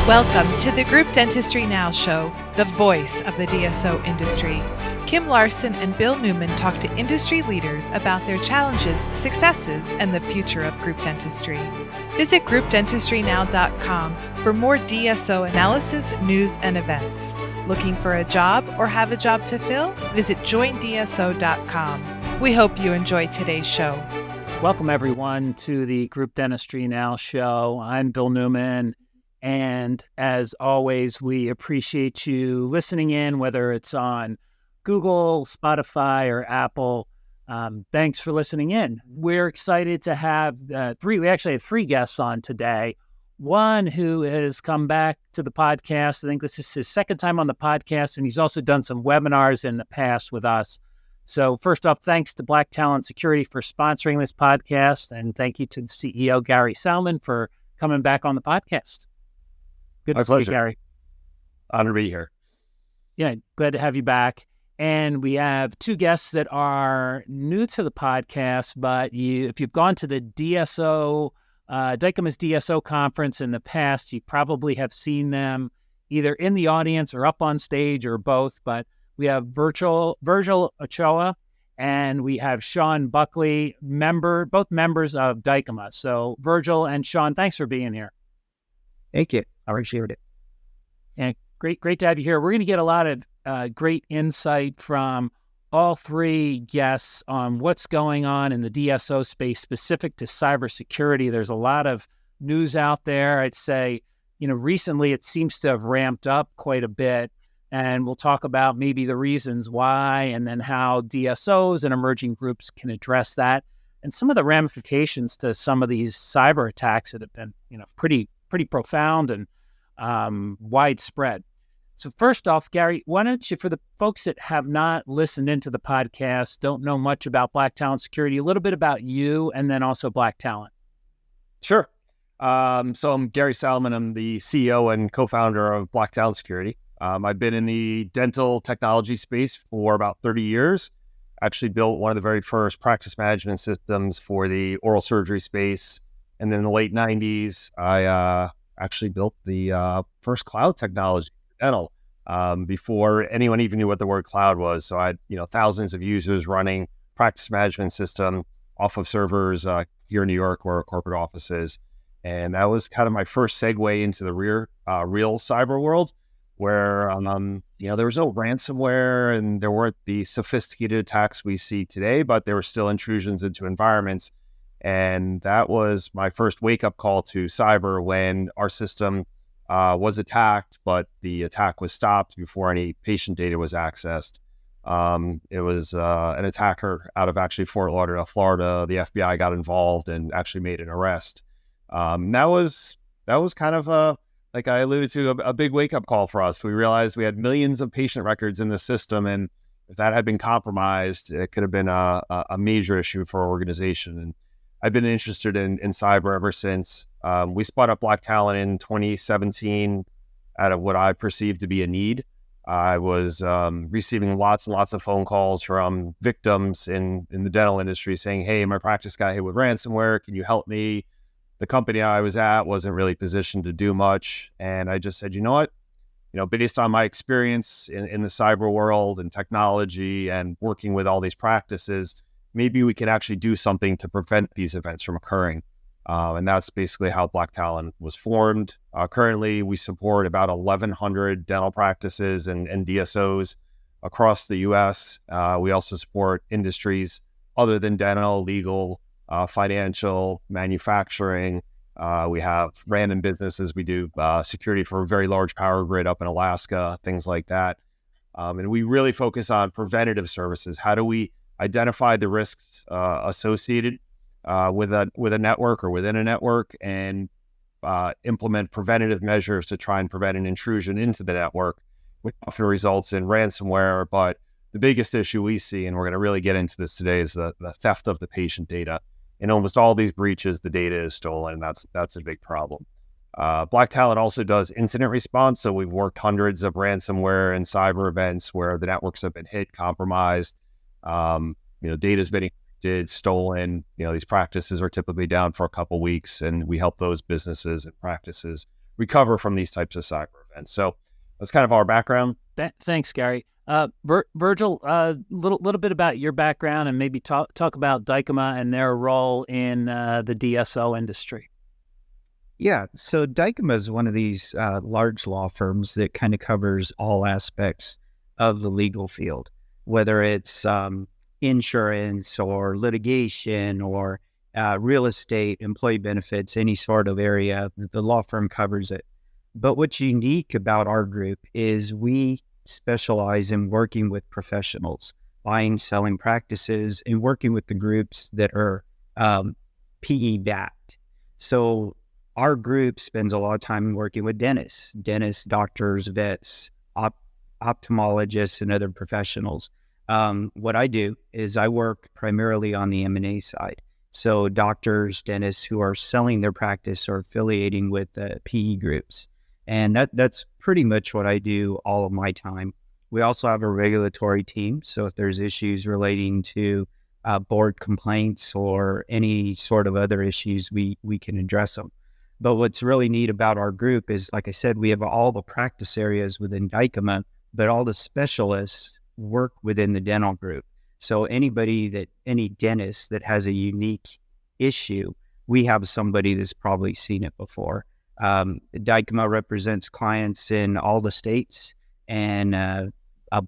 Welcome to the Group Dentistry Now Show, the voice of the DSO industry. Kim Larson and Bill Newman talk to industry leaders about their challenges, successes, and the future of group dentistry. Visit groupdentistrynow.com for more DSO analysis, news, and events. Looking for a job or have a job to fill? Visit joindso.com. We hope you enjoy today's show. Welcome, everyone, to the Group Dentistry Now Show. I'm Bill Newman. And as always, we appreciate you listening in, whether it's on Google, Spotify, or Apple. Thanks for listening in. We're excited to have we actually have three guests on today. One who has come back to the podcast. I think this is his second time on the podcast, and he's also done some webinars in the past with us. So first off, thanks to Black Talon Security for sponsoring this podcast, and thank you to the CEO, Gary Salman, for coming back on the podcast. Good to see you, Gary. Honored to be here. Yeah, glad to have you back. And we have two guests that are new to the podcast, but if you've gone to the DSO, Dykema's DSO conference in the past, you probably have seen them either in the audience or up on stage or both. But we have Virgil Ochoa and we have Sean Buckley, both members of Dykema. So Virgil and Sean, thanks for being here. Thank you. I appreciate it. And great to have you here. We're going to get a lot of great insight from all three guests on what's going on in the DSO space specific to cybersecurity. There's a lot of news out there. I'd say, recently it seems to have ramped up quite a bit. And we'll talk about maybe the reasons why and then how DSOs and emerging groups can address that and some of the ramifications to some of these cyber attacks that have been, pretty profound and widespread. So first off, Gary, why don't you, for the folks that have not listened into the podcast, don't know much about Black Talon Security, a little bit about you and then also Black Talon. Sure. So I'm Gary Salman. I'm the CEO and co-founder of Black Talon Security. I've been in the dental technology space for about 30 years. Actually built one of the very first practice management systems for the oral surgery space. And then in the late 90s, I actually built the first cloud technology for dental before anyone even knew what the word cloud was. So I had thousands of users running practice management system off of servers here in New York where our corporate office is. And that was kind of my first segue into the real cyber world where there was no ransomware and there weren't the sophisticated attacks we see today, but there were still intrusions into environments. And that was my first wake-up call to cyber when our system was attacked, but the attack was stopped before any patient data was accessed. It was an attacker out of actually Fort Lauderdale, Florida. The FBI got involved and actually made an arrest. That was kind of, like I alluded to, a big wake-up call for us. We realized we had millions of patient records in the system, and if that had been compromised, it could have been a major issue for our organization. And I've been interested in cyber ever since. We spun up Black Talon in 2017 out of what I perceived to be a need. I was receiving lots and lots of phone calls from victims in the dental industry saying, hey, my practice got hit with ransomware. Can you help me? The company I was at wasn't really positioned to do much. And I just said, you know what? Based on my experience in the cyber world and technology and working with all these practices, maybe we can actually do something to prevent these events from occurring. And that's basically how Black Talon was formed. Currently, we support about 1,100 dental practices and DSOs across the U.S. We also support industries other than dental, legal, financial, manufacturing. We have random businesses. We do security for a very large power grid up in Alaska, things like that. And we really focus on preventative services. How do we identify the risks associated with a network or within a network and implement preventative measures to try and prevent an intrusion into the network, which often results in ransomware. But the biggest issue we see, and we're going to really get into this today, is the theft of the patient data. In almost all these breaches, the data is stolen, and that's a big problem. Black Talon also does incident response. So we've worked hundreds of ransomware and cyber events where the networks have been hit, compromised, data's been stolen. These practices are typically down for a couple weeks, and we help those businesses and practices recover from these types of cyber events. So that's kind of our background. Thanks, Gary. Virgil, a little bit about your background and maybe talk about Dykema and their role in the DSO industry. Yeah, so Dykema is one of these large law firms that kind of covers all aspects of the legal field, whether it's insurance or litigation or real estate, employee benefits, any sort of area. The law firm covers it. But what's unique about our group is we specialize in working with professionals, buying, selling practices, and working with the groups that are PE backed. So our group spends a lot of time working with dentists, doctors, vets, ophthalmologists, and other professionals. What I do is I work primarily on the M&A side. So doctors, dentists who are selling their practice or affiliating with PE groups. And that's pretty much what I do all of my time. We also have a regulatory team. So if there's issues relating to board complaints or any sort of other issues, we can address them. But what's really neat about our group is, like I said, we have all the practice areas within Dykema, but all the specialists work within the dental group. So any dentist that has a unique issue, we have somebody that's probably seen it before. Dykema represents clients in all the states and a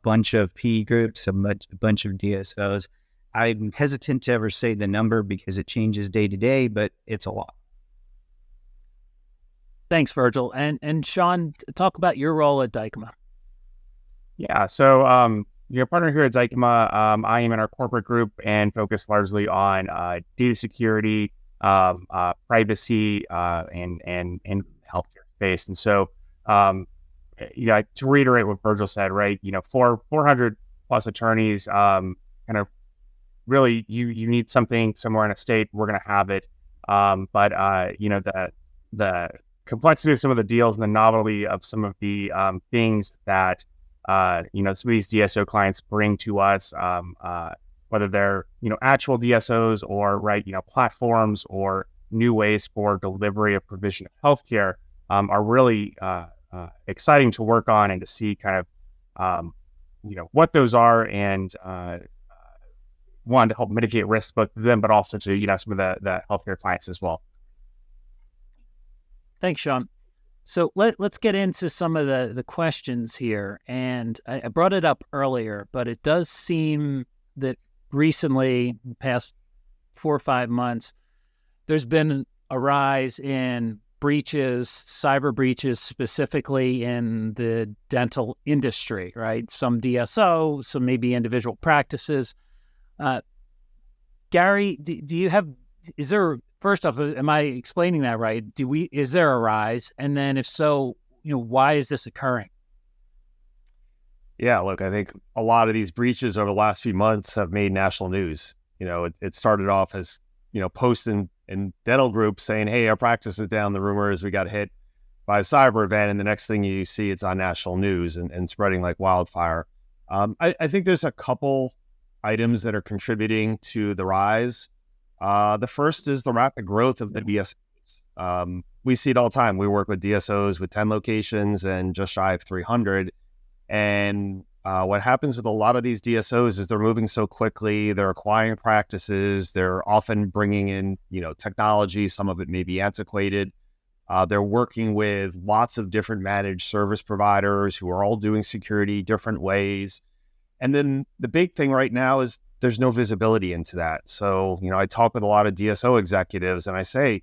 bunch of PE groups, a bunch of DSOs. I'm hesitant to ever say the number because it changes day to day, but it's a lot. Thanks, Virgil. And Sean, talk about your role at Dykema. Yeah, so your partner here at Dykema, I am in our corporate group and focus largely on data security, privacy, and healthcare space. And so, to reiterate what Virgil said, right? 400 plus attorneys, kind of really, you need something somewhere in a state, we're going to have it. But the complexity of some of the deals and the novelty of some of the things that some of these DSO clients bring to us, whether they're actual DSOs or platforms or new ways for delivery of provision of healthcare, are really exciting to work on and to see kind of what those are, and one, to help mitigate risks both to them, but also to some of the healthcare clients as well. Thanks, Sean. So let's get into some of the questions here. And I brought it up earlier, but it does seem that recently, the past 4 or 5 months, there's been a rise in breaches, cyber breaches, specifically in the dental industry, right? Some DSO, some maybe individual practices. Gary, first off, am I explaining that right? Is there a rise? And then if so, why is this occurring? Yeah, look, I think a lot of these breaches over the last few months have made national news. It started off as, posts in dental groups saying, hey, our practice is down. The rumor is we got hit by a cyber event. And the next thing you see, it's on national news and spreading like wildfire. I think there's a couple items that are contributing to the rise. The first is the rapid growth of the DSOs. We see it all the time. We work with DSOs with 10 locations and just shy of 300. And what happens with a lot of these DSOs is they're moving so quickly, they're acquiring practices, they're often bringing in, technology, some of it may be antiquated. They're working with lots of different managed service providers who are all doing security different ways. And then the big thing right now is there's no visibility into that. So, I talk with a lot of DSO executives and I say,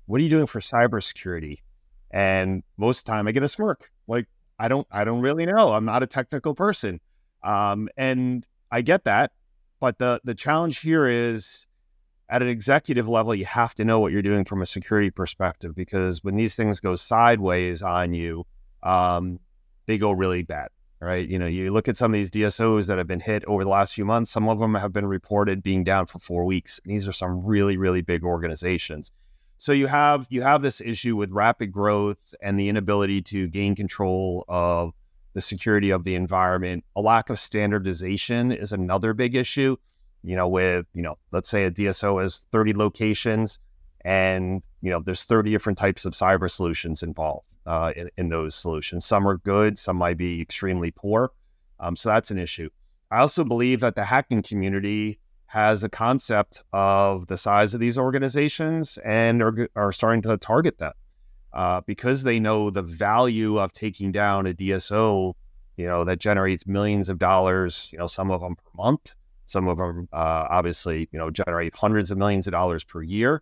what are you doing for cybersecurity? And most of the time I get a smirk. Like, I don't really know. I'm not a technical person. And I get that. But the challenge here is at an executive level, you have to know what you're doing from a security perspective, because when these things go sideways on you, they go really bad. Right. You look at some of these DSOs that have been hit over the last few months. Some of them have been reported being down for 4 weeks. These are some really, really big organizations. So you have this issue with rapid growth and the inability to gain control of the security of the environment. A lack of standardization is another big issue. Let's say a DSO has 30 locations and there's 30 different types of cyber solutions involved in those solutions. Some are good, some might be extremely poor. So that's an issue. I also believe that the hacking community has a concept of the size of these organizations and are starting to target them because they know the value of taking down a DSO, that generates millions of dollars, some of them per month. Some of them obviously, generate hundreds of millions of dollars per year.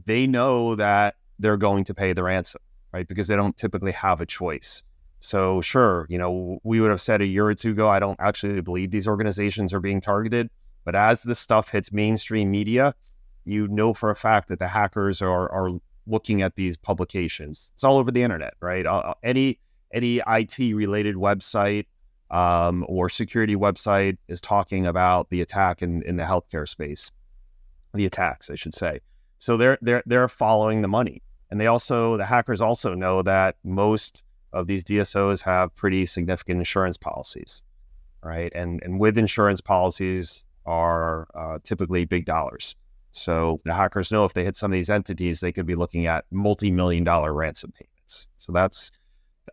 They know that they're going to pay the ransom, right? Because they don't typically have a choice. So sure, we would have said a year or two ago, I don't actually believe these organizations are being targeted. But as this stuff hits mainstream media, for a fact that the hackers are looking at these publications. It's all over the internet, right? Any IT related website or security website is talking about the attack in the healthcare space, the attacks, I should say. So they're following the money, and the hackers also know that most of these DSOs have pretty significant insurance policies, right? And with insurance policies are typically big dollars. So the hackers know if they hit some of these entities, they could be looking at multi-million-dollar ransom payments. So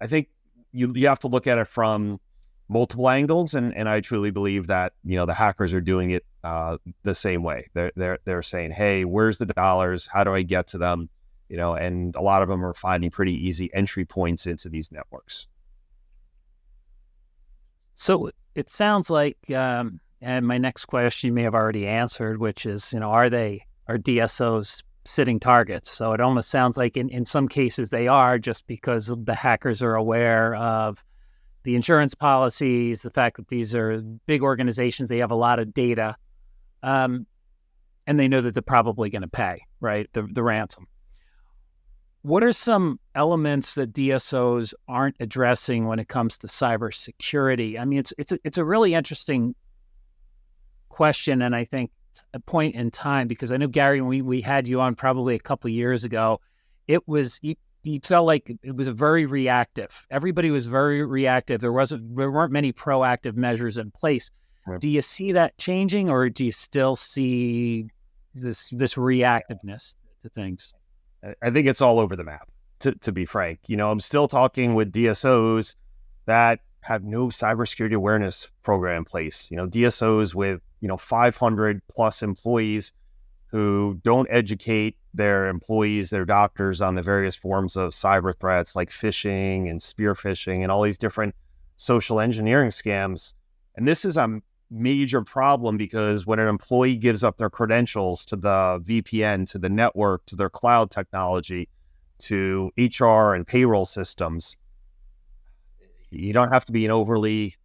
I think you have to look at it from multiple angles, and I truly believe that the hackers are doing it the same way. They're saying, hey, where's the dollars? How do I get to them? And a lot of them are finding pretty easy entry points into these networks. So it sounds like, and my next question you may have already answered, which is, are DSOs sitting targets? So it almost sounds like in some cases they are, just because the hackers are aware of the insurance policies, the fact that these are big organizations, they have a lot of data, and they know that they're probably going to pay, right, the ransom. What are some elements that DSOs aren't addressing when it comes to cybersecurity? I mean, it's a really interesting question, and I think a point in time, because I know, Gary, when we had you on probably a couple of years ago, it was you felt like it was very reactive. Everybody was very reactive. There weren't many proactive measures in place. Right. Do you see that changing, or do you still see this reactiveness to things? I think it's all over the map, to be frank. I'm still talking with DSOs that have no cybersecurity awareness program in place. DSOs with 500 plus employees who don't educate their employees, their doctors, on the various forms of cyber threats like phishing and spear phishing and all these different social engineering scams. And this is a major problem, because when an employee gives up their credentials to the VPN, to the network, to their cloud technology, to HR and payroll systems, you don't have to be an overly,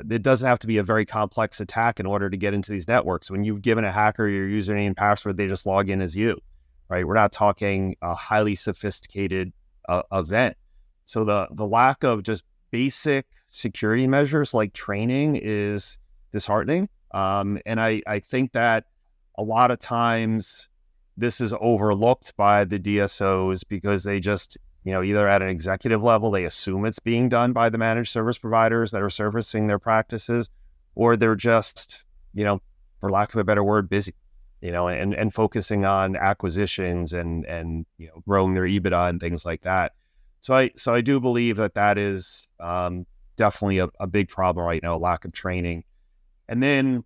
it doesn't have to be a very complex attack in order to get into these networks. When you've given a hacker your username and password, they just log in as you, right? We're not talking a highly sophisticated event. So the lack of just basic security measures like training is disheartening. And I think that a lot of times this is overlooked by the DSOs because they just, either at an executive level, they assume it's being done by the managed service providers that are servicing their practices, or they're just, for lack of a better word, busy, and focusing on acquisitions and growing their EBITDA and things like that. So I do believe that is definitely a big problem right now, lack of training. And then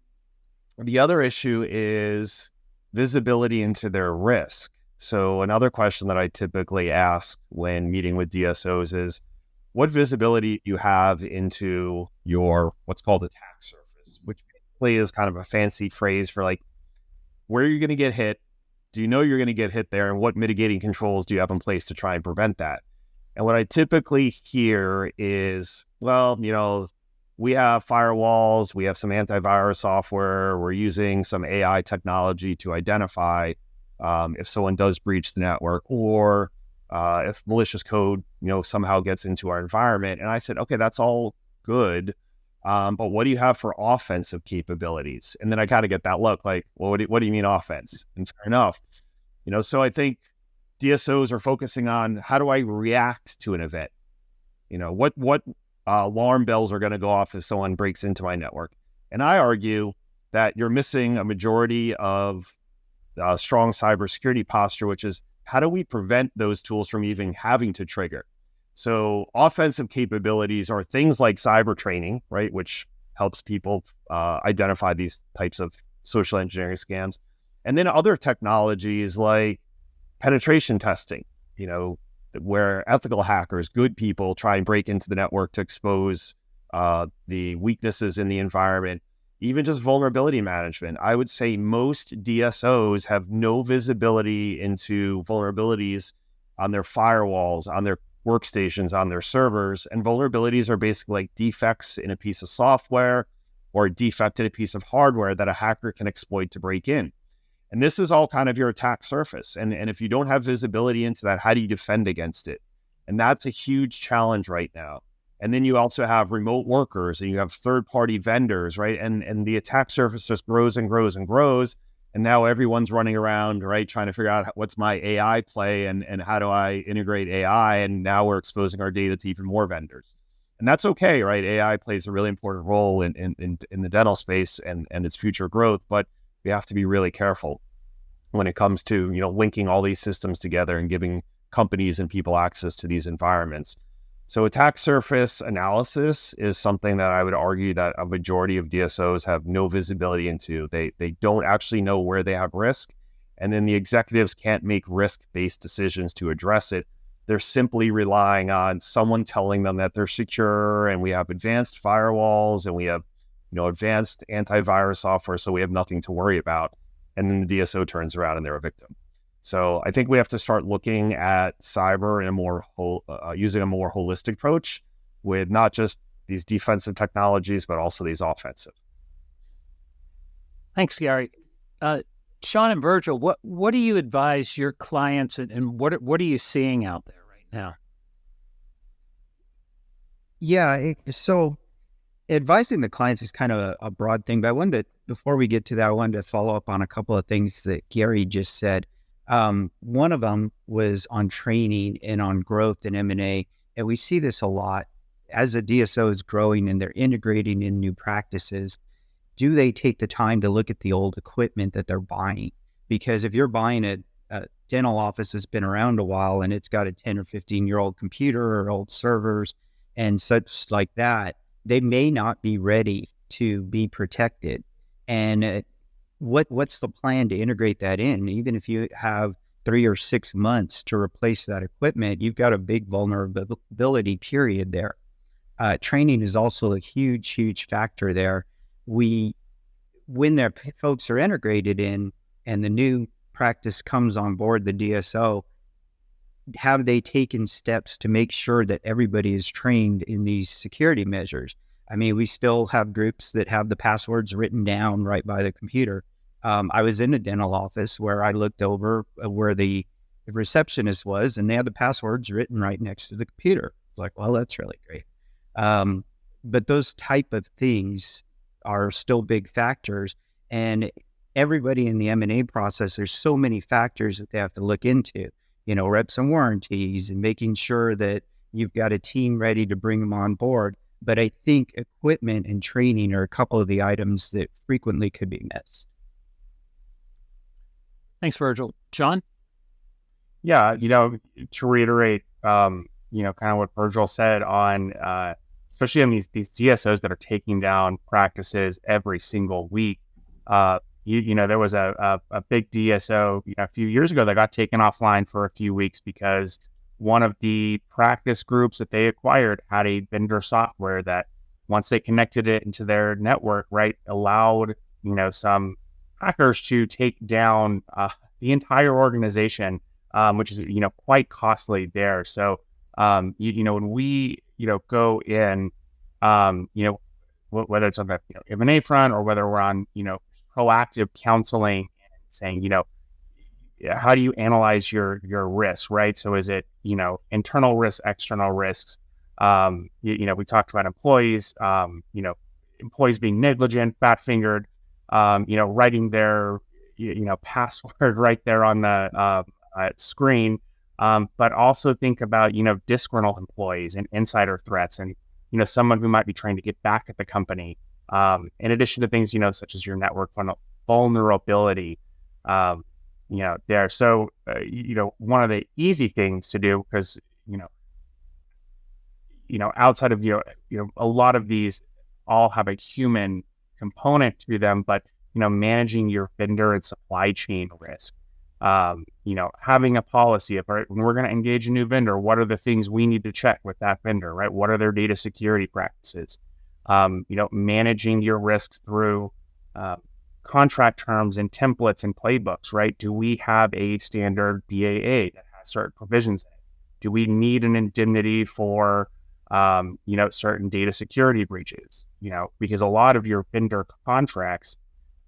the other issue is visibility into their risk. So another question that I typically ask when meeting with DSOs is, what visibility do you have into your what's called attack surface, which basically is kind of a fancy phrase for like where you're going to get hit. Do you know you're going to get hit there, and what mitigating controls do you have in place to try and prevent that? And what I typically hear is, well, we have firewalls, we have some antivirus software, we're using some AI technology to identify if someone does breach the network, or if malicious code, somehow gets into our environment. And I said, okay, that's all good, but what do you have for offensive capabilities? And then I kind of get that look like, well, what do you mean offense? And fair enough, so I think DSOs are focusing on, how do I react to an event? What alarm bells are going to go off if someone breaks into my network? And I argue that you're missing a majority of strong cybersecurity posture, which is how do we prevent those tools from even having to trigger? So offensive capabilities are things like cyber training, right, which helps people identify these types of social engineering scams. And then other technologies like penetration testing, where ethical hackers, good people, try and break into the network to expose the weaknesses in the environment, even just vulnerability management. I would say most DSOs have no visibility into vulnerabilities on their firewalls, on their workstations, on their servers. And vulnerabilities are basically like defects in a piece of software or a defect in a piece of hardware that a hacker can exploit to break in. And this is all kind of your attack surface. And if you don't have visibility into that, how do you defend against it? And that's a huge challenge right now. And then you also have remote workers and you have third-party vendors, right? And the attack surface just grows and grows and grows. And now everyone's running around, right, trying to figure out what's my AI play and how do I integrate AI? And now we're exposing our data to even more vendors. And that's okay, right? AI plays a really important role in the dental space and its future growth, but we have to be really careful when it comes to, linking all these systems together and giving companies and people access to these environments. So attack surface analysis is something that I would argue that a majority of DSOs have no visibility into. They don't actually know where they have risk, and then the executives can't make risk-based decisions to address it. They're simply relying on someone telling them that they're secure and we have advanced firewalls and we have advanced antivirus software, so we have nothing to worry about. And then the DSO turns around and they're a victim. So I think we have to start looking at cyber in using a more holistic approach with not just these defensive technologies, but also these offensive. Thanks, Gary. Sean and Virgil, what do you advise your clients and what are you seeing out there right now? Yeah, so advising the clients is kind of a broad thing, but before we get to that, I wanted to follow up on a couple of things that Gary just said. One of them was on training and on growth and M&A. And we see this a lot as a DSO is growing and they're integrating in new practices. Do they take the time to look at the old equipment that they're buying? Because if you're buying a dental office that's been around a while and it's got a 10 or 15-year-old computer or old servers and such like that, they may not be ready to be protected. And what's the plan to integrate that in? Even if you have 3 or 6 months to replace that equipment, you've got a big vulnerability period there. Training is also a huge factor there. When their folks are integrated in and the new practice comes on board the DSO, have they taken steps to make sure that everybody is trained in these security measures? I mean, we still have groups that have the passwords written down right by the computer. I was in a dental office where I looked over where the receptionist was, and they had the passwords written right next to the computer. It's like, well, that's really great. But those type of things are still big factors. And everybody in the M&A process, there's so many factors that they have to look into, reps and warranties and making sure that you've got a team ready to bring them on board. But I think equipment and training are a couple of the items that frequently could be missed. Thanks, Virgil. John? Yeah, to reiterate, kind of what Virgil said on, especially on these DSOs that are taking down practices every single week. There was a big DSO a few years ago that got taken offline for a few weeks because one of the practice groups that they acquired had a vendor software that once they connected it into their network, right, allowed, some hackers to take down the entire organization, which is, quite costly there. So, when we, go in, whether it's on the M&A front or whether we're on, proactive counseling and saying, how do you analyze your risk, right? So is it, internal risks, external risks? We talked about employees, employees being negligent, fat-fingered, writing their, password right there on the screen. But also think about, disgruntled employees and insider threats and, someone who might be trying to get back at the company. In addition to things, such as your network vulnerability. there. So, one of the easy things to do, because, outside of, a lot of these all have a human component to them, but, managing your vendor and supply chain risk, having a policy of, right, when we're going to engage a new vendor, what are the things we need to check with that vendor, right? What are their data security practices? Managing your risks through contract terms and templates and playbooks, right? Do we have a standard BAA that has certain provisions in it? Do we need an indemnity for, certain data security breaches? Because a lot of your vendor contracts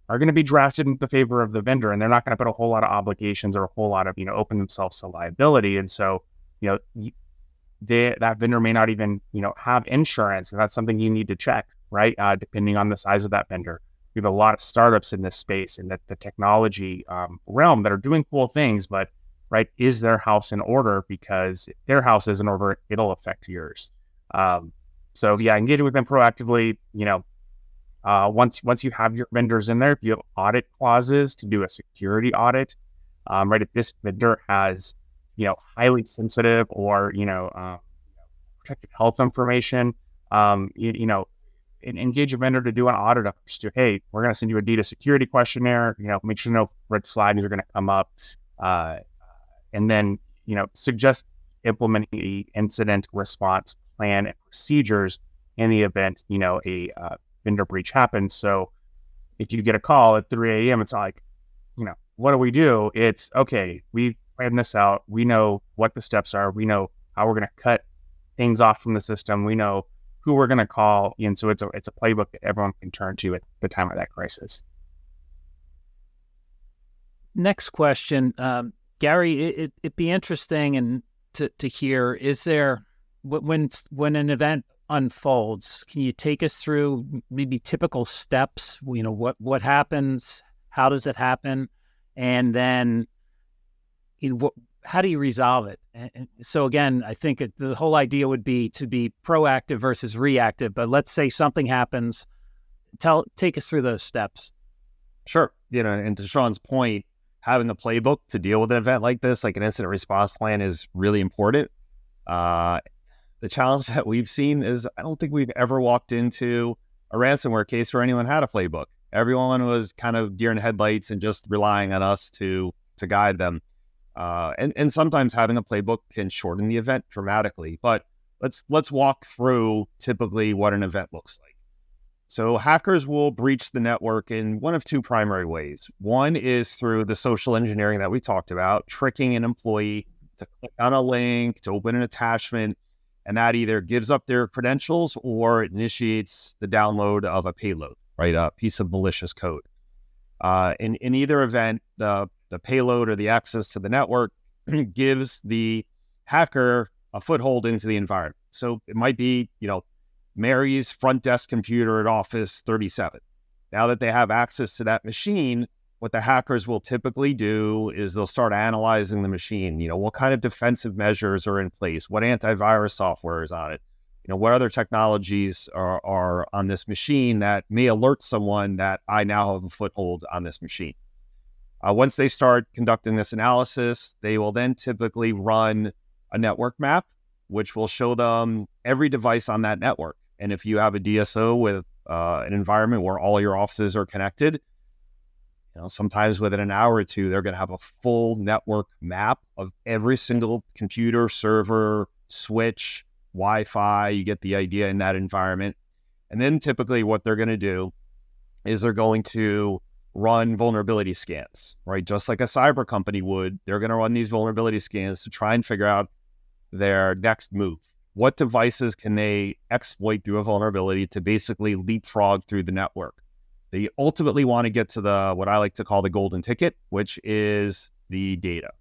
are going to be drafted in the favor of the vendor, and they're not going to put a whole lot of obligations or a whole lot of, open themselves to liability. And so, that vendor may not even, have insurance, and that's something you need to check, right? Depending on the size of that vendor. We have a lot of startups in this space and the technology realm that are doing cool things, but, right, is their house in order? Because if their house isn't in order, it'll affect yours. So yeah, engage with them proactively. Once you have your vendors in there, if you have audit clauses to do a security audit, right, if this vendor has, highly sensitive or, protected health information, engage a vendor to do an audit of just, hey, we're going to send you a data security questionnaire, make sure no red flags are going to come up, and then, suggest implementing the incident response plan and procedures in the event, a vendor breach happens. So if you get a call at 3 a.m., it's like, what do we do? It's okay. We planned this out. We know what the steps are. We know how we're going to cut things off from the system. We know who we're going to call. And so it's a playbook that everyone can turn to at the time of that crisis. Next question, Gary, it'd be interesting and to hear, is there, when an event unfolds, can you take us through maybe typical steps? What happens, how does it happen, and then how do you resolve it? And so again, I think the whole idea would be to be proactive versus reactive. But let's say something happens. Take us through those steps. Sure. And to Sean's point, having a playbook to deal with an event like this, like an incident response plan, is really important. The challenge that we've seen is I don't think we've ever walked into a ransomware case where anyone had a playbook. Everyone was kind of deer in headlights and just relying on us to guide them. And sometimes having a playbook can shorten the event dramatically. But let's walk through typically what an event looks like. So hackers will breach the network in one of two primary ways. One is through the social engineering that we talked about, tricking an employee to click on a link, to open an attachment, and that either gives up their credentials or initiates the download of a payload, right? A piece of malicious code. In either event, the payload or the access to the network gives the hacker a foothold into the environment. So it might be, Mary's front desk computer at Office 37. Now that they have access to that machine, what the hackers will typically do is they'll start analyzing the machine. What kind of defensive measures are in place? What antivirus software is on it? What other technologies are on this machine that may alert someone that I now have a foothold on this machine? Once they start conducting this analysis, they will then typically run a network map, which will show them every device on that network. And if you have a DSO with an environment where all your offices are connected, sometimes within an hour or two, they're going to have a full network map of every single computer, server, switch, Wi-Fi. You get the idea in that environment. And then typically what they're going to do is they're going to run vulnerability scans, right? Just like a cyber company would. They're going to run these vulnerability scans to try and figure out their next move. What devices can they exploit through a vulnerability to basically leapfrog through the network? They ultimately want to get to what I like to call the golden ticket, which is the data.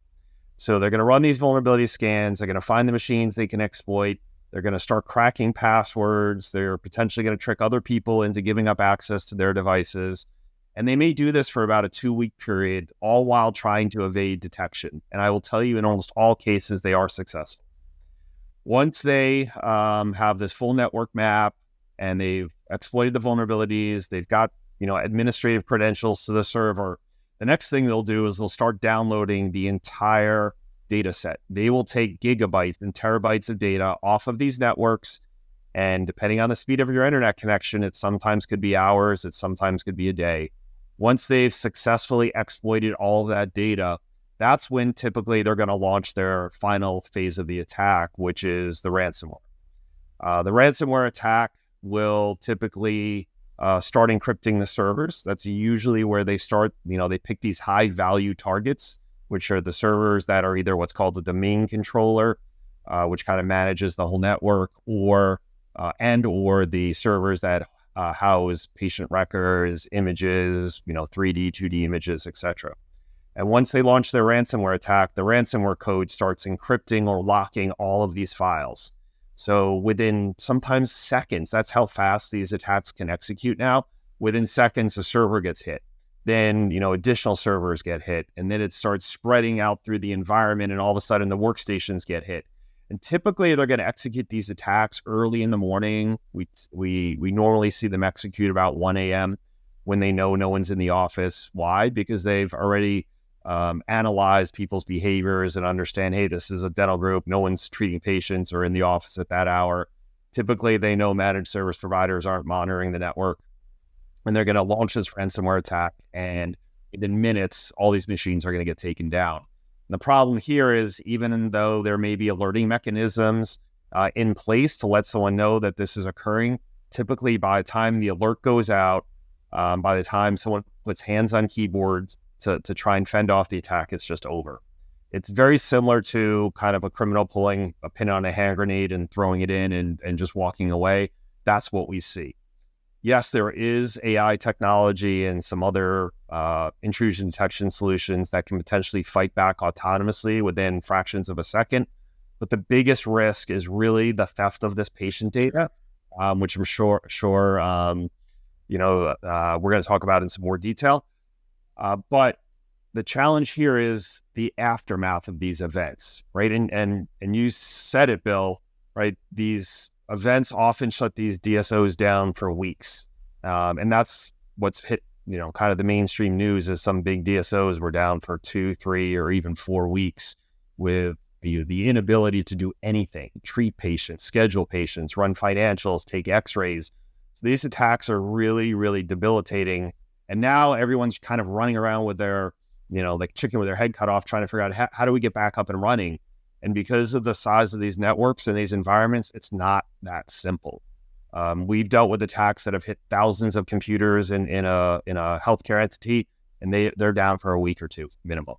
So they're going to run these vulnerability scans. They're going to find the machines they can exploit. They're going to start cracking passwords. They're potentially going to trick other people into giving up access to their devices. And they may do this for about a 2-week period, all while trying to evade detection. And I will tell you, in almost all cases, they are successful. Once they have this full network map and they've exploited the vulnerabilities, they've got administrative credentials to the server, The next thing they'll do is they'll start downloading the entire data set. They will take gigabytes and terabytes of data off of these networks. And depending on the speed of your internet connection, it sometimes could be hours, it sometimes could be a day. Once they've successfully exploited all of that data, that's when typically they're going to launch their final phase of the attack, which is the ransomware. The ransomware attack will typically start encrypting the servers. That's usually where they start. They pick these high value targets, which are the servers that are either what's called the domain controller, which kind of manages the whole network, or the servers that house patient records, images, 3D, 2D images, etc. And once they launch their ransomware attack, the ransomware code starts encrypting or locking all of these files. So within sometimes seconds, that's how fast these attacks can execute now. Within seconds, a server gets hit. Then, additional servers get hit. And then it starts spreading out through the environment, and all of a sudden the workstations get hit. And typically they're going to execute these attacks early in the morning. We normally see them execute about 1 a.m. when they know no one's in the office. Why? Because they've already analyze people's behaviors and understand, hey, this is a dental group. No one's treating patients or in the office at that hour. Typically, they know managed service providers aren't monitoring the network, and they're going to launch this ransomware attack. And within minutes, all these machines are going to get taken down. And the problem here is, even though there may be alerting mechanisms in place to let someone know that this is occurring, typically by the time the alert goes out, by the time someone puts hands on keyboards to try and fend off the attack, it's just over. It's very similar to kind of a criminal pulling a pin on a hand grenade and throwing it in and just walking away. That's what we see. Yes, there is AI technology and some other intrusion detection solutions that can potentially fight back autonomously within fractions of a second. But the biggest risk is really the theft of this patient data, which I'm sure we're going to talk about in some more detail. But the challenge here is the aftermath of these events, right? And you said it, Bill, right? These events often shut these DSOs down for weeks. And that's what's hit, kind of the mainstream news is some big DSOs were down for 2, 3, or even 4 weeks with the inability to do anything, treat patients, schedule patients, run financials, take x-rays. So these attacks are really, really debilitating. And now everyone's kind of running around with their, like chicken with their head cut off, trying to figure out how do we get back up and running. And because of the size of these networks and these environments, it's not that simple. We've dealt with attacks that have hit thousands of computers in a healthcare entity, and they're down for a week or two minimum,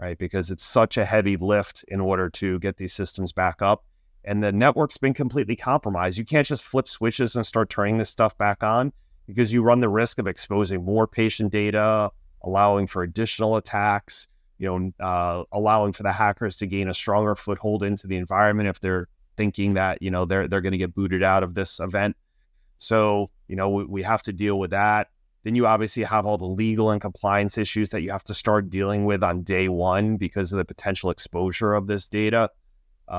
right? Because it's such a heavy lift in order to get these systems back up. And the network's been completely compromised. You can't just flip switches and start turning this stuff back on, because you run the risk of exposing more patient data, allowing for additional attacks, allowing for the hackers to gain a stronger foothold into the environment if they're thinking that, they're going to get booted out of this event. So, we have to deal with that. Then you obviously have all the legal and compliance issues that you have to start dealing with on day one because of the potential exposure of this data.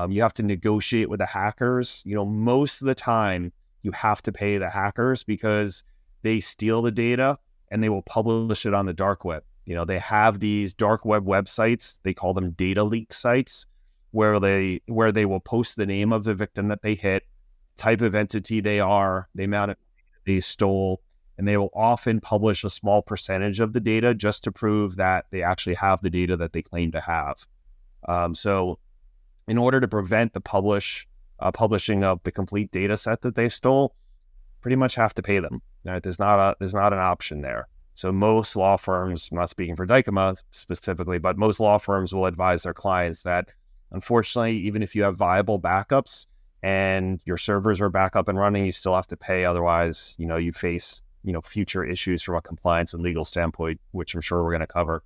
You have to negotiate with the hackers. Most of the time you have to pay the hackers because they steal the data and they will publish it on the dark web. They have these dark web websites. They call them data leak sites, where they will post the name of the victim that they hit, type of entity they are, the amount of they stole, and they will often publish a small percentage of the data just to prove that they actually have the data that they claim to have. So in order to prevent the publishing of the complete data set that they stole, pretty much have to pay them. Right? There's not an option there. So most law firms, I'm not speaking for Dykema specifically, but most law firms will advise their clients that, unfortunately, even if you have viable backups and your servers are back up and running, you still have to pay. Otherwise, you face, future issues from a compliance and legal standpoint, which I'm sure we're going to cover.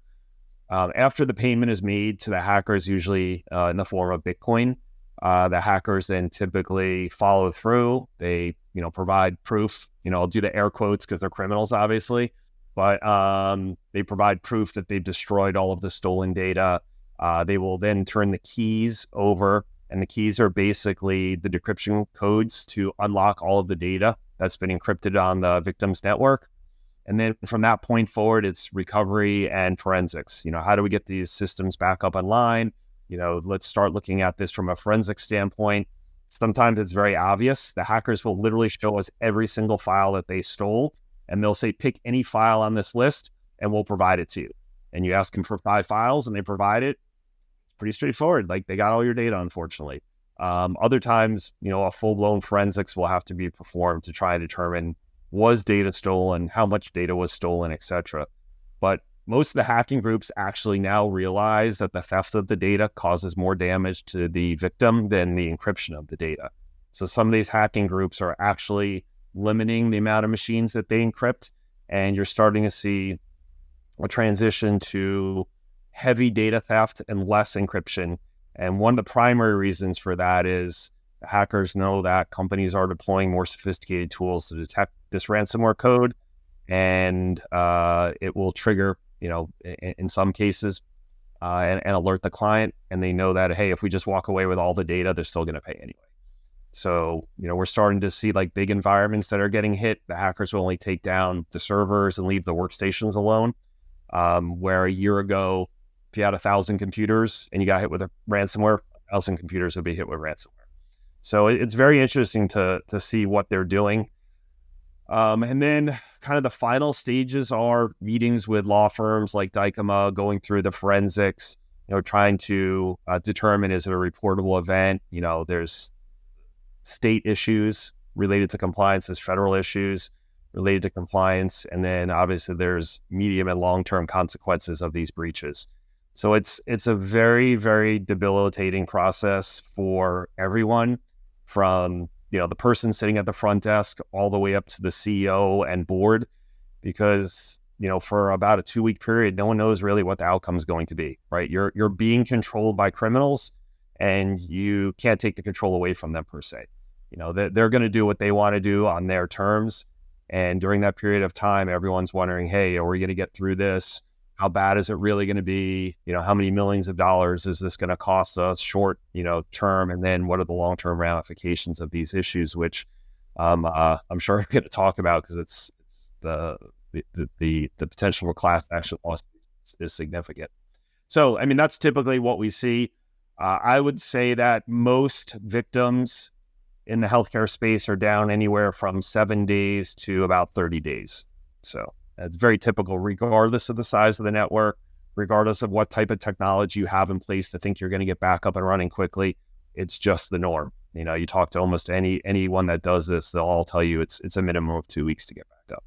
After the payment is made to the hackers, usually in the form of Bitcoin, the hackers then typically follow through. They, provide proof. I'll do the air quotes because they're criminals, obviously, but they provide proof that they've destroyed all of the stolen data. They will then turn the keys over, and the keys are basically the decryption codes to unlock all of the data that's been encrypted on the victim's network. And then from that point forward, it's recovery and forensics. How do we get these systems back up online? Let's start looking at this from a forensic standpoint. Sometimes it's very obvious. The hackers will literally show us every single file that they stole, and they'll say, pick any file on this list and we'll provide it to you. And you ask them for 5 files and they provide it. It's pretty straightforward. Like, they got all your data, unfortunately. Other times, a full-blown forensics will have to be performed to try and determine, was data stolen, how much data was stolen, etc. But most of the hacking groups actually now realize that the theft of the data causes more damage to the victim than the encryption of the data. So some of these hacking groups are actually limiting the amount of machines that they encrypt, and you're starting to see a transition to heavy data theft and less encryption. And one of the primary reasons for that is hackers know that companies are deploying more sophisticated tools to detect this ransomware code, and it will trigger, in some cases, and alert the client. And they know that, hey, if we just walk away with all the data, they're still going to pay anyway. So, we're starting to see like big environments that are getting hit. The hackers will only take down the servers and leave the workstations alone. Where a year ago, if you had 1,000 computers and you got hit with a ransomware, 1,000 computers would be hit with ransomware. So it's very interesting to see what they're doing. And then kind of the final stages are meetings with law firms like Dykema, going through the forensics, trying to determine, is it a reportable event? There's state issues related to compliance, there's federal issues related to compliance, and then obviously there's medium and long-term consequences of these breaches. So it's a very, very debilitating process for everyone, from the person sitting at the front desk all the way up to the CEO and board, because for about a 2-week period, no one knows really what the outcome is going to be, right? You're being controlled by criminals, and you can't take the control away from them per se. They're going to do what they want to do on their terms. And during that period of time, everyone's wondering, hey, are we going to get through this? How bad is it really going to be? How many millions of dollars is this going to cost us short, term? And then what are the long-term ramifications of these issues, which I'm sure we're going to talk about, because it's the potential for class action loss is significant. So, that's typically what we see. I would say that most victims in the healthcare space are down anywhere from 7 days to about 30 days. So it's very typical, regardless of the size of the network, regardless of what type of technology you have in place to think you're going to get back up and running quickly. It's just the norm. You talk to almost anyone that does this, they'll all tell you it's a minimum of 2 weeks to get back up.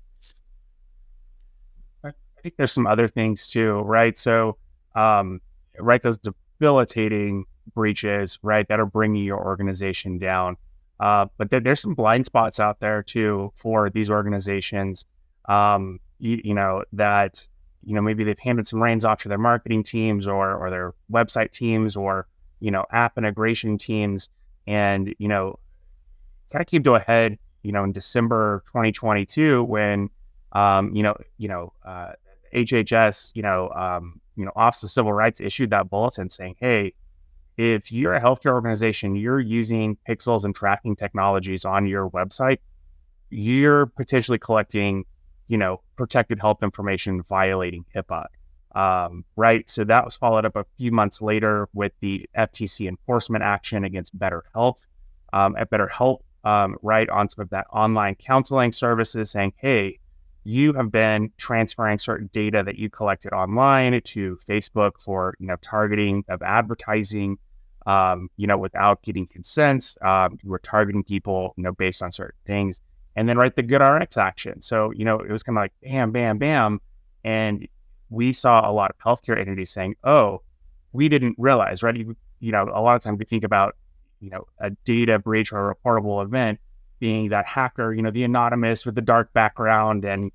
I think there's some other things too, right? So, those debilitating breaches, right, that are bringing your organization down. But there's some blind spots out there too for these organizations. That maybe they've handed some reins off to their marketing teams or their website teams or app integration teams, and kind of came to a head in December 2022 when HHS Office of Civil Rights issued that bulletin saying, hey, if you're a healthcare organization, you're using pixels and tracking technologies on your website, you're potentially collecting protected health information, violating HIPAA, right? So that was followed up a few months later with the FTC enforcement action against BetterHealth, at BetterHelp, right, on some of that online counseling services, saying, hey, you have been transferring certain data that you collected online to Facebook for, targeting of advertising, without getting consent. You were targeting people, based on certain things. And then, right, the GoodRx action. So, it was kind of like bam, bam, bam. And we saw a lot of healthcare entities saying, oh, we didn't realize, right? A lot of times we think about, a data breach or a reportable event being that hacker, the anonymous with the dark background and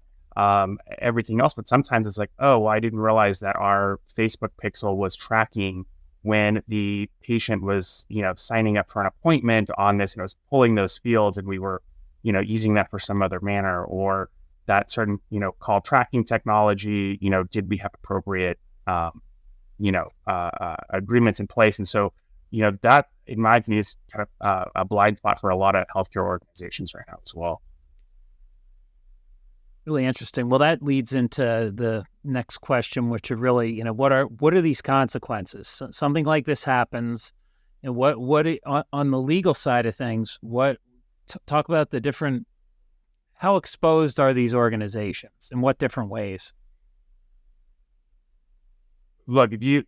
everything else. But sometimes it's like, oh, well, I didn't realize that our Facebook pixel was tracking when the patient was, signing up for an appointment on this, and it was pulling those fields, and we were, using that for some other manner, or that certain, call tracking technology, did we have appropriate, agreements in place? And so, that, in my opinion, is kind of a blind spot for a lot of healthcare organizations right now as well. Really interesting. Well, that leads into the next question, which are really, what are these consequences? Something like this happens, and on the legal side of things, talk about the different, how exposed are these organizations, in what different ways? Look, few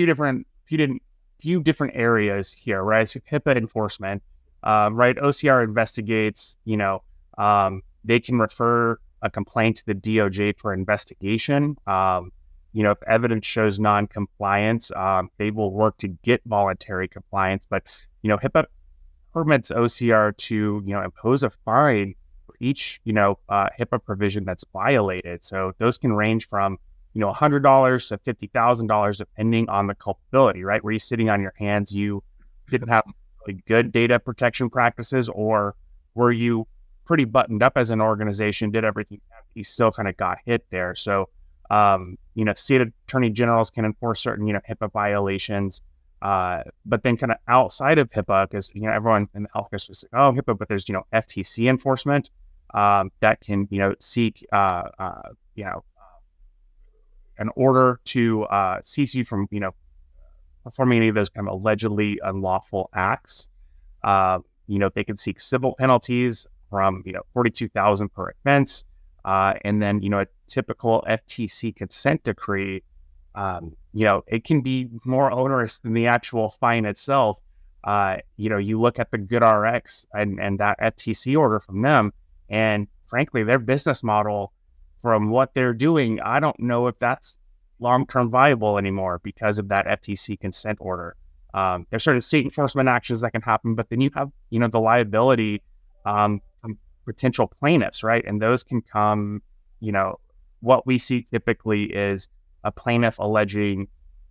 different areas here, right? So HIPAA enforcement, right? OCR investigates, they can refer a complaint to the DOJ for investigation. If evidence shows non-compliance, they will work to get voluntary compliance. But, HIPAA permits OCR to, impose a fine for each, HIPAA provision that's violated. So those can range from, $100 to $50,000, depending on the culpability, right? Were you sitting on your hands, you didn't have really good data protection practices, or were you pretty buttoned up as an organization, did everything, you still kind of got hit there. So, state attorney generals can enforce certain, HIPAA violations, but then kind of outside of HIPAA, because, everyone in the healthcare space is like, oh, HIPAA, but there's, FTC enforcement, that can, seek, an order to cease you from, performing any of those kind of allegedly unlawful acts. They can seek civil penalties from, $42,000 per offense. And then, a typical FTC consent decree, it can be more onerous than the actual fine itself. You look at the GoodRx and that FTC order from them, and frankly, their business model from what they're doing, I don't know if that's long-term viable anymore because of that FTC consent order. There's certain state enforcement actions that can happen, but then you have, the liability from potential plaintiffs, right? And those can come, what we see typically is a plaintiff alleging,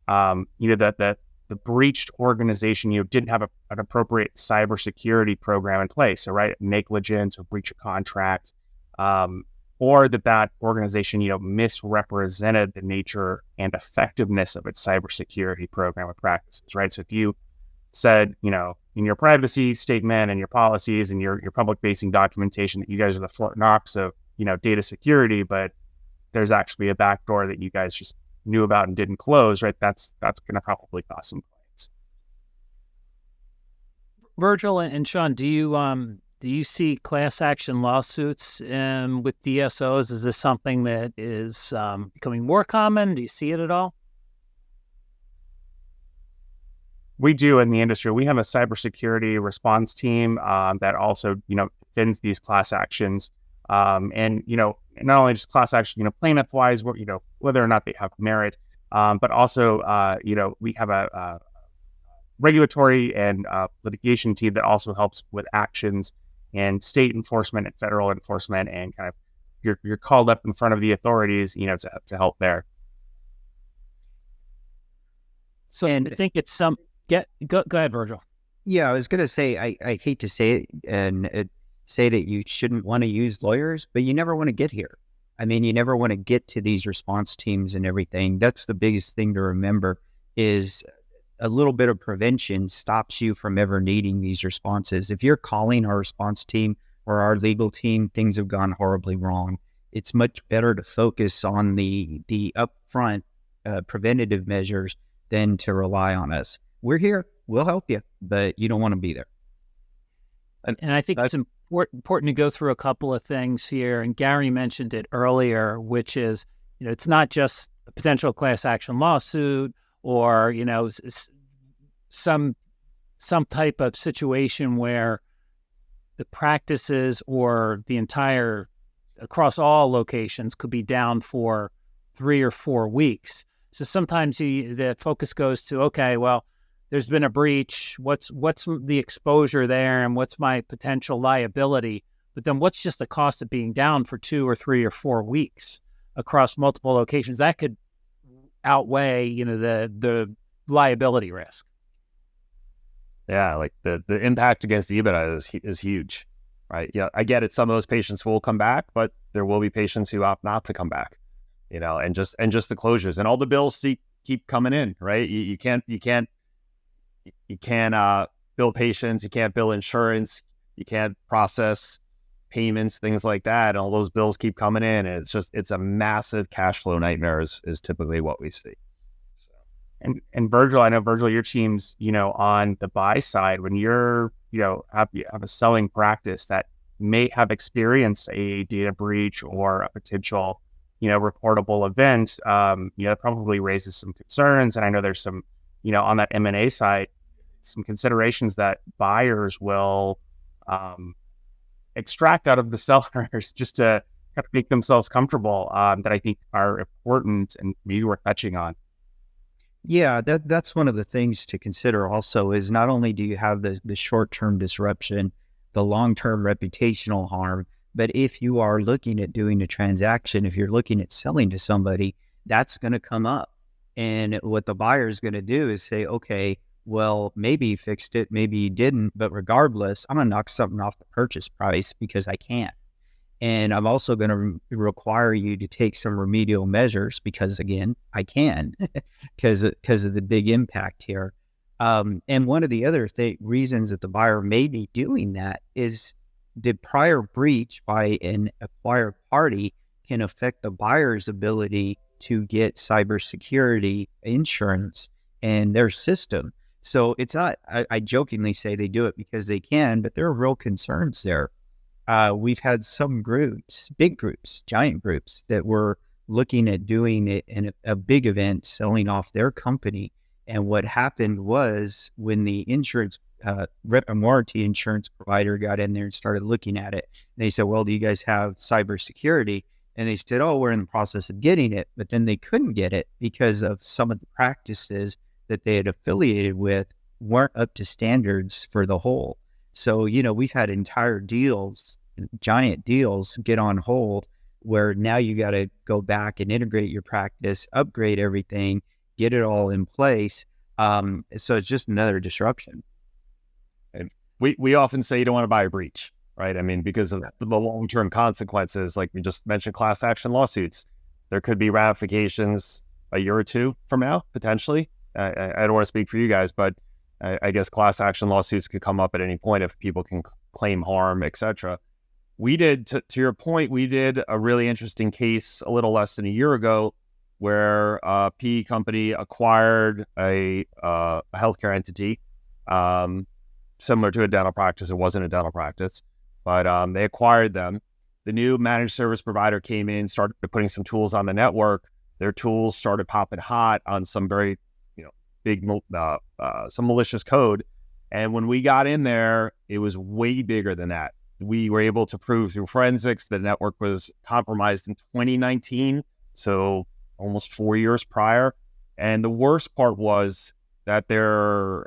that the breached organization, didn't have an appropriate cybersecurity program in place. So, right, negligence or breach of contract, or that organization, misrepresented the nature and effectiveness of its cybersecurity program or practices, right? So if you said, in your privacy statement and your policies and your public-facing documentation that you guys are the Fort Knox of, data security, but there's actually a backdoor that you guys just knew about and didn't close, right? That's going to probably cause some claims. Virgil and Sean, do you see class action lawsuits with DSOs? Is this something that is becoming more common? Do you see it at all? We do in the industry. We have a cybersecurity response team that also, defends these class actions. And, not only just class action, plaintiff-wise, whether or not they have merit, but also, we have a regulatory and litigation team that also helps with actions and state enforcement and federal enforcement, and kind of you're called up in front of the authorities, to help there. So I think it's go ahead, Virgil. Yeah, I was going to say, I hate to say it and say that you shouldn't want to use lawyers, but you never want to get here. I mean, you never want to get to these response teams and everything. That's the biggest thing to remember, is a little bit of prevention stops you from ever needing these responses. If you're calling our response team or our legal team, things have gone horribly wrong. It's much better to focus on the upfront preventative measures than to rely on us. We're here, we'll help you, but you don't want to be there. And I think it's important to go through a couple of things here. And Gary mentioned it earlier, which is, it's not just a potential class action lawsuit or, some type of situation where the practices or the entire, across all locations, could be down for 3 or 4 weeks. So sometimes the focus goes to, okay, well, there's been a breach. What's the exposure there, and what's my potential liability? But then what's just the cost of being down for 2 or 3 or 4 weeks across multiple locations? That could outweigh, the liability risk. Yeah, like the impact against EBITDA is huge, right? Yeah, I get it. Some of those patients will come back, but there will be patients who opt not to come back, and just the closures and all the bills keep coming in, right? You can't bill patients, you can't bill insurance, you can't process payments, things like that, and all those bills keep coming in. And it's a massive cash flow nightmare is typically what we see. So. And Virgil, I know Virgil, your team's, on the buy side, when you're, have a selling practice that may have experienced a data breach or a potential, reportable event, that probably raises some concerns. And I know there's some, on that M&A side, some considerations that buyers will extract out of the sellers just to kind of make themselves comfortable, that I think are important and maybe worth touching on. Yeah, that's one of the things to consider also is not only do you have the short-term disruption, the long-term reputational harm, but if you are looking at doing a transaction, if you're looking at selling to somebody, that's going to come up. And what the buyer is going to do is say, okay, well, maybe you fixed it, maybe you didn't, but regardless, I'm going to knock something off the purchase price because I can. And I'm also going to require you to take some remedial measures because, again, I can because of the big impact here. And one of the other reasons that the buyer may be doing that is the prior breach by an acquired party can affect the buyer's ability to get cybersecurity insurance and their system. So it's not, I jokingly say they do it because they can, but there are real concerns there. We've had some groups, big groups, giant groups that were looking at doing it in a big event, selling off their company. And what happened was when the insurance, rep and warranty insurance provider got in there and started looking at it, they said, well, do you guys have cybersecurity? And they said, oh, we're in the process of getting it. But then they couldn't get it because of some of the practices that they had affiliated with weren't up to standards for the whole. So, we've had entire deals, giant deals get on hold where now you got to go back and integrate your practice, upgrade everything, get it all in place. So it's just another disruption. And we often say you don't want to buy a breach, right? I mean, because of the long-term consequences, like we just mentioned, class action lawsuits, there could be ramifications a year or two from now, potentially. I don't want to speak for you guys, but I guess class action lawsuits could come up at any point if people can claim harm, etc. We did, to your point, we did a really interesting case a little less than a year ago where a PE company acquired a healthcare entity similar to a dental practice. It wasn't a dental practice, but they acquired them. The new managed service provider came in, started putting some tools on the network. Their tools started popping hot on some very big, some malicious code. And when we got in there, it was way bigger than that. We were able to prove through forensics the network was compromised in 2019, so almost 4 years prior. And the worst part was that the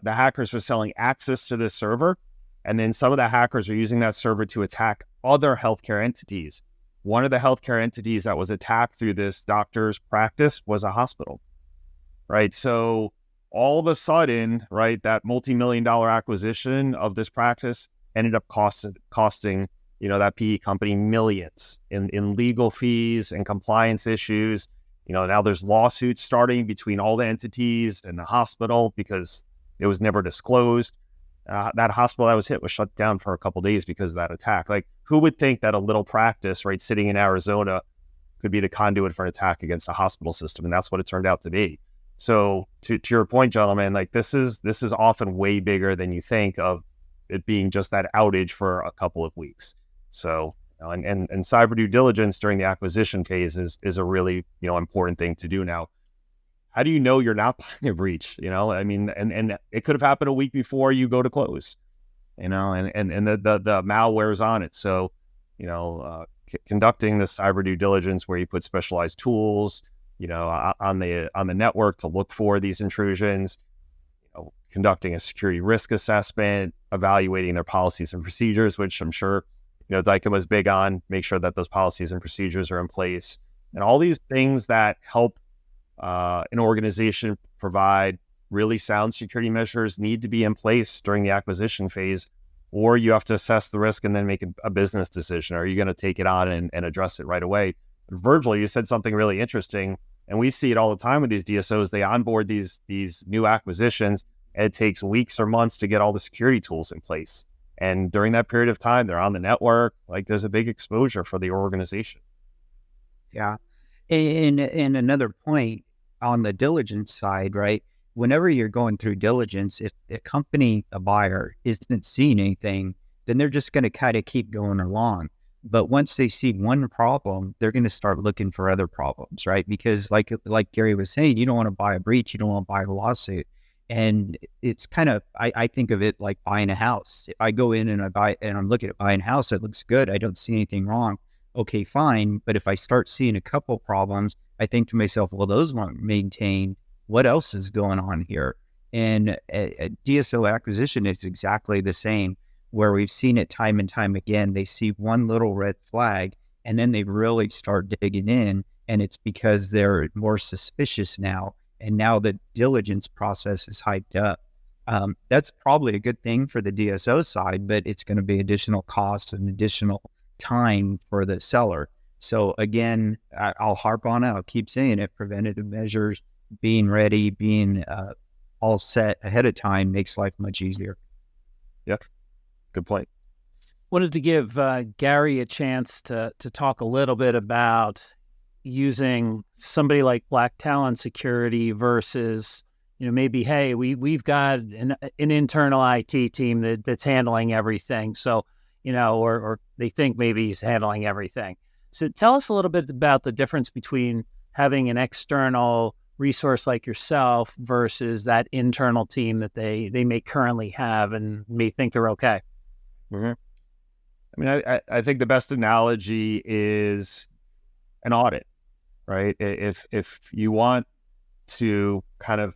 hackers were selling access to this server, and then some of the hackers were using that server to attack other healthcare entities. One of the healthcare entities that was attacked through this doctor's practice was a hospital. Right. So all of a sudden, right, that multi-million-dollar acquisition of this practice ended up costing, that PE company millions in legal fees and compliance issues. Now there's lawsuits starting between all the entities and the hospital because it was never disclosed. That hospital that was hit was shut down for a couple of days because of that attack. Like, who would think that a little practice, right, sitting in Arizona could be the conduit for an attack against a hospital system? And that's what it turned out to be. So to your point, gentlemen, like this is often way bigger than you think of it being just that outage for a couple of weeks. So, and cyber due diligence during the acquisition phase is a really, important thing to do now. How do you know you're not buying a breach? I mean, and it could have happened a week before you go to close, and the malware is on it. So, conducting the cyber due diligence where you put specialized tools, on the network to look for these intrusions, conducting a security risk assessment, evaluating their policies and procedures, which I'm sure, Dykema is big on, make sure that those policies and procedures are in place. And all these things that help an organization provide really sound security measures need to be in place during the acquisition phase, or you have to assess the risk and then make a business decision. Are you going to take it on and address it right away? Virgil, you said something really interesting, and we see it all the time with these DSOs. They onboard these new acquisitions, and it takes weeks or months to get all the security tools in place. And during that period of time, they're on the network. Like there's a big exposure for the organization. Yeah. And another point on the diligence side, right? Whenever you're going through diligence, if a company, a buyer, isn't seeing anything, then they're just going to kind of keep going along. But once they see one problem, they're going to start looking for other problems, right? Because like Gary was saying, you don't want to buy a breach, you don't want to buy a lawsuit. And it's kind of, I think of it like buying a house. If I go in and I'm looking at buying a house, it looks good, I don't see anything wrong. Okay, fine. But if I start seeing a couple problems, I think to myself, well, those weren't maintained. What else is going on here? And a DSO acquisition is exactly the same, where we've seen it time and time again. They see one little red flag and then they really start digging in, and it's because they're more suspicious now. And now the diligence process is hyped up. That's probably a good thing for the DSO side, but it's going to be additional cost and additional time for the seller. So again, I'll harp on it. I'll keep saying it. Preventative measures, being ready, being all set ahead of time makes life much easier. Yep. Good point. Wanted to give Gary a chance to talk a little bit about using somebody like Black Talon Security versus, maybe, hey, we've got an internal IT team that's handling everything. So, or they think maybe he's handling everything. So tell us a little bit about the difference between having an external resource like yourself versus that internal team that they may currently have and may think they're okay. Mm-hmm. I mean, I think the best analogy is an audit, right? If you want to kind of,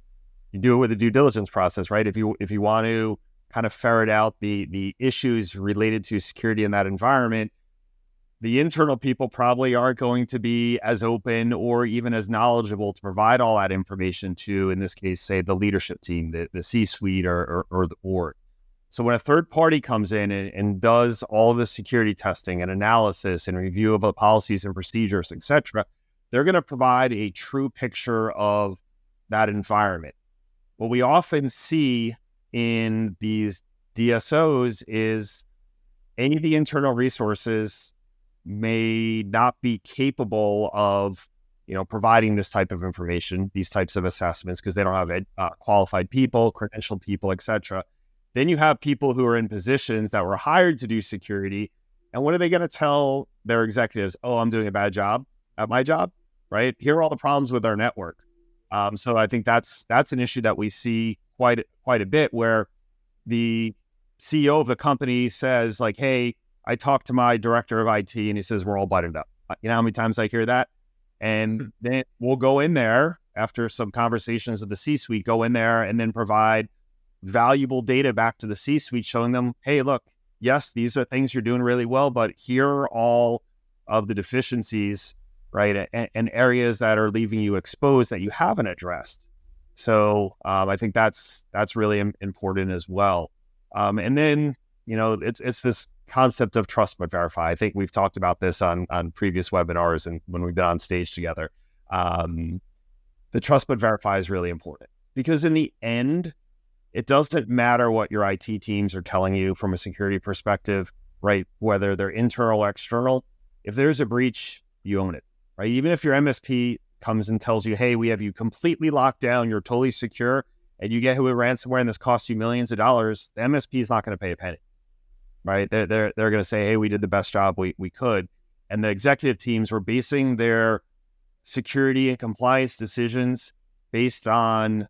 you do it with the due diligence process, right? If you want to kind of ferret out the issues related to security in that environment, the internal people probably aren't going to be as open or even as knowledgeable to provide all that information to, in this case, say the leadership team, the C-suite or the board. So when a third party comes in and does all of the security testing and analysis and review of the policies and procedures, et cetera, they're going to provide a true picture of that environment. What we often see in these DSOs is any of the internal resources may not be capable of, providing this type of information, these types of assessments, because they don't have qualified people, credentialed people, et cetera. Then you have people who are in positions that were hired to do security. And what are they going to tell their executives? Oh, I'm doing a bad job at my job, right? Here are all the problems with our network. So I think that's an issue that we see quite a bit, where the CEO of the company says like, hey, I talked to my director of IT and he says, we're all buttoned up. You know how many times I hear that? And then we'll go in there after some conversations with the C-suite, go in there and then provide valuable data back to the C-suite, showing them, hey, look, yes, these are things you're doing really well, but here are all of the deficiencies, right? And areas that are leaving you exposed that you haven't addressed. So I think that's really important as well. And then, it's this concept of trust but verify. I think we've talked about this on previous webinars and when we've been on stage together. The trust but verify is really important, because in the end, it doesn't matter what your IT teams are telling you from a security perspective, right? Whether they're internal or external. If there's a breach, you own it, right? Even if your MSP comes and tells you, hey, we have you completely locked down, you're totally secure, and you get hit with ransomware and this costs you millions of dollars, the MSP is not going to pay a penny, right? They're going to say, hey, we did the best job we could. And the executive teams were basing their security and compliance decisions based on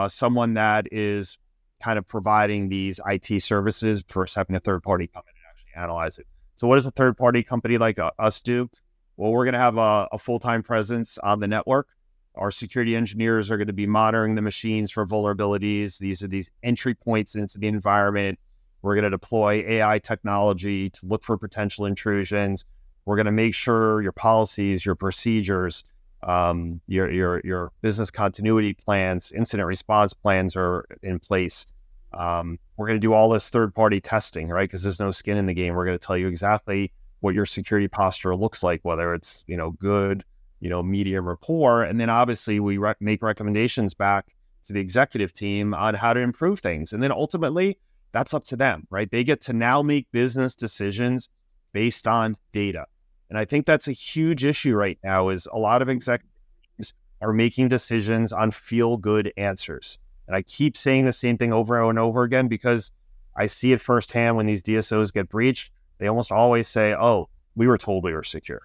someone that is kind of providing these IT services versus having a third party come in and actually analyze it. So what does a third party company like us do? Well, we're going to have a full-time presence on the network. Our security engineers are going to be monitoring the machines for vulnerabilities. These are these entry points into the environment. We're going to deploy AI technology to look for potential intrusions. We're going to make sure your policies, your procedures, your business continuity plans, incident response plans are in place. We're going to do all this third-party testing, right? Because there's no skin in the game. We're going to tell you exactly what your security posture looks like, whether it's, good, medium or poor. And then obviously we make recommendations back to the executive team on how to improve things. And then ultimately, that's up to them, right? They get to now make business decisions based on data. And I think that's a huge issue right now is a lot of executives are making decisions on feel-good answers. And I keep saying the same thing over and over again because I see it firsthand when these DSOs get breached. They almost always say, oh, we were told we were secure,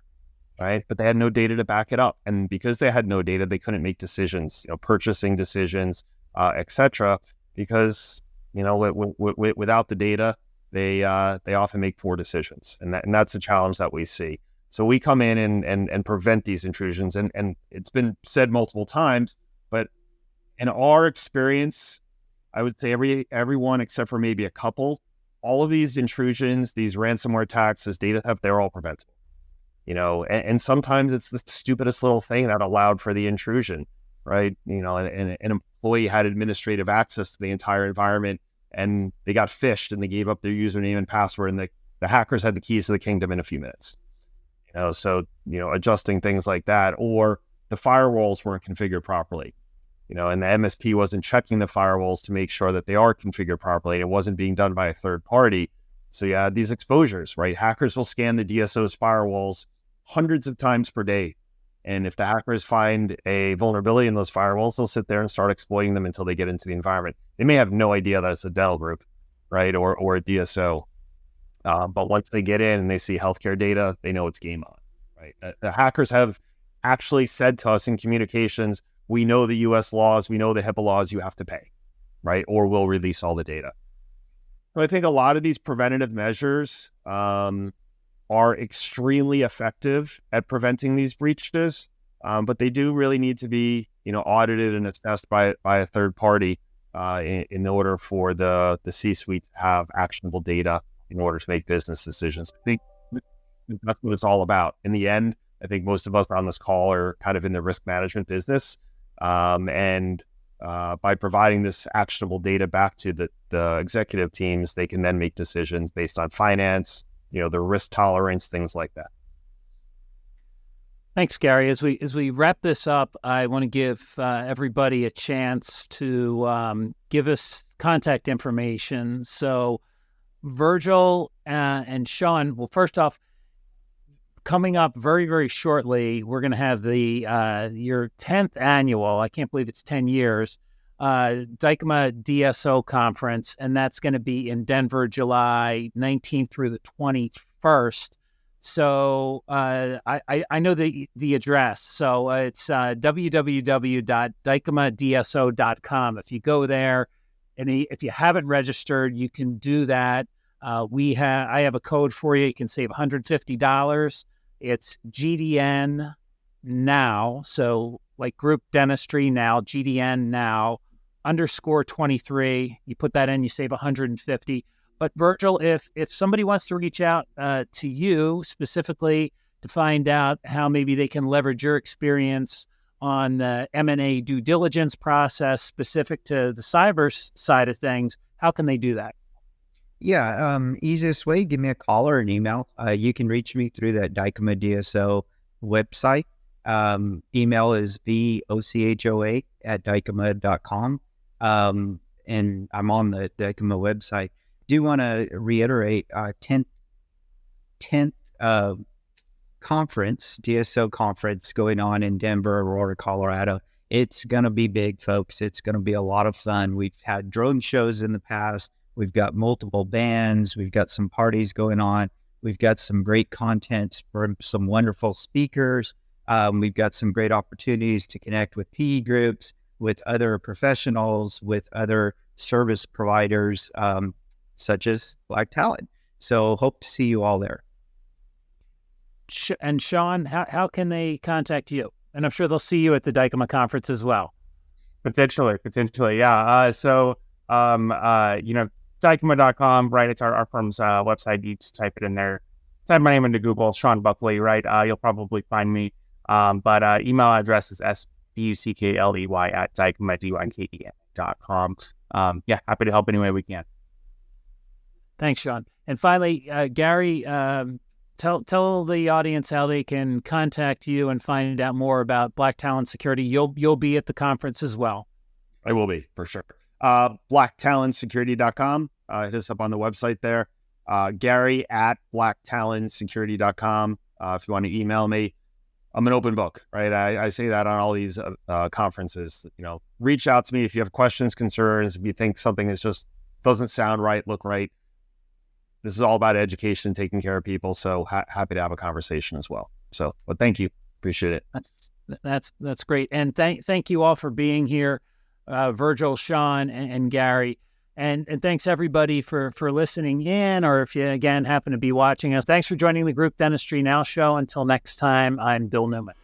right? But they had no data to back it up. And because they had no data, they couldn't make decisions, purchasing decisions, et cetera, because, without the data, they often make poor decisions. And that's a challenge that we see. So we come in and prevent these intrusions. And it's been said multiple times, but in our experience, I would say everyone except for maybe a couple, all of these intrusions, these ransomware attacks, this data theft, they're all preventable. And sometimes it's the stupidest little thing that allowed for the intrusion, right? An employee had administrative access to the entire environment and they got phished and they gave up their username and password and the hackers had the keys to the kingdom in a few minutes. So adjusting things like that, or the firewalls weren't configured properly, and the MSP wasn't checking the firewalls to make sure that they are configured properly. And it wasn't being done by a third party. So you had these exposures, right? Hackers will scan the DSO's firewalls hundreds of times per day. And if the hackers find a vulnerability in those firewalls, they'll sit there and start exploiting them until they get into the environment. They may have no idea that it's a Dell group, right? Or a DSO. But once they get in and they see healthcare data, they know it's game on, right? The hackers have actually said to us in communications, we know the US laws, we know the HIPAA laws, you have to pay, right? Or we'll release all the data. So I think a lot of these preventative measures are extremely effective at preventing these breaches, but they do really need to be, audited and assessed by a third party in order for the C-suite to have actionable data in order to make business decisions. I think that's what it's all about. In the end, I think most of us on this call are kind of in the risk management business. And by providing this actionable data back to the executive teams, they can then make decisions based on finance, the risk tolerance, things like that. Thanks, Gary. As we wrap this up, I want to give everybody a chance to give us contact information. So Virgil and Sean, well, first off, coming up very, very shortly, we're going to have your 10th annual, I can't believe it's 10 years, Dykema DSO conference, and that's going to be in Denver, July 19th through the 21st. So I know the address. So it's www.dykemadso.com. If you go there, and if you haven't registered, you can do that. I have a code for you. You can save $150. It's GDN Now. So like Group Dentistry Now, GDN Now _23. You put that in, you save $150. But Virgil, if somebody wants to reach out to you specifically to find out how maybe they can leverage your experience on the M&A due diligence process specific to the cyber side of things, how can they do that? Yeah, easiest way, give me a call or an email. You can reach me through that Dykema DSO website. Email is vochoa@dykema.com. And I'm on the Dykema website. Do want to reiterate 10th conference, DSO conference going on in Denver, Aurora, Colorado. It's going to be big, folks. It's going to be a lot of fun. We've had drone shows in the past. We've got multiple bands. We've got some parties going on. We've got some great content from some wonderful speakers. We've got some great opportunities to connect with PE groups, with other professionals, with other service providers, such as Black Talon. So hope to see you all there. And Sean, how can they contact you? And I'm sure they'll see you at the Dykema conference as well. Potentially, yeah. Dykema.com, right? It's our firm's website. You just type it in there. Type my name into Google, Sean Buckley, right? You'll probably find me. But email address is sbuckley@dykema.com. Yeah, happy to help any way we can. Thanks, Sean. And finally, Gary, tell the audience how they can contact you and find out more about Black Talon Security. You'll be at the conference as well. I will be, for sure. BlackTalonSecurity.com. hit us up on the website there. Gary at blacktalonsecurity.com. If you want to email me, I'm an open book, right? I say that on all these conferences. Reach out to me if you have questions, concerns, if you think something is just doesn't sound right, look right. This is all about education, taking care of people. So happy to have a conversation as well. So, but thank you, appreciate it. That's great, and thank you all for being here, Virgil, Sean, and Gary. And thanks everybody for listening in, or if you again happen to be watching us, thanks for joining the Group Dentistry Now Show. Until next time, I'm Bill Newman.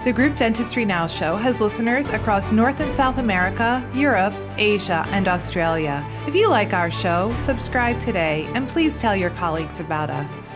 The Group Dentistry Now Show has listeners across North and South America, Europe, Asia, and Australia. If you like our show, subscribe today, and please tell your colleagues about us.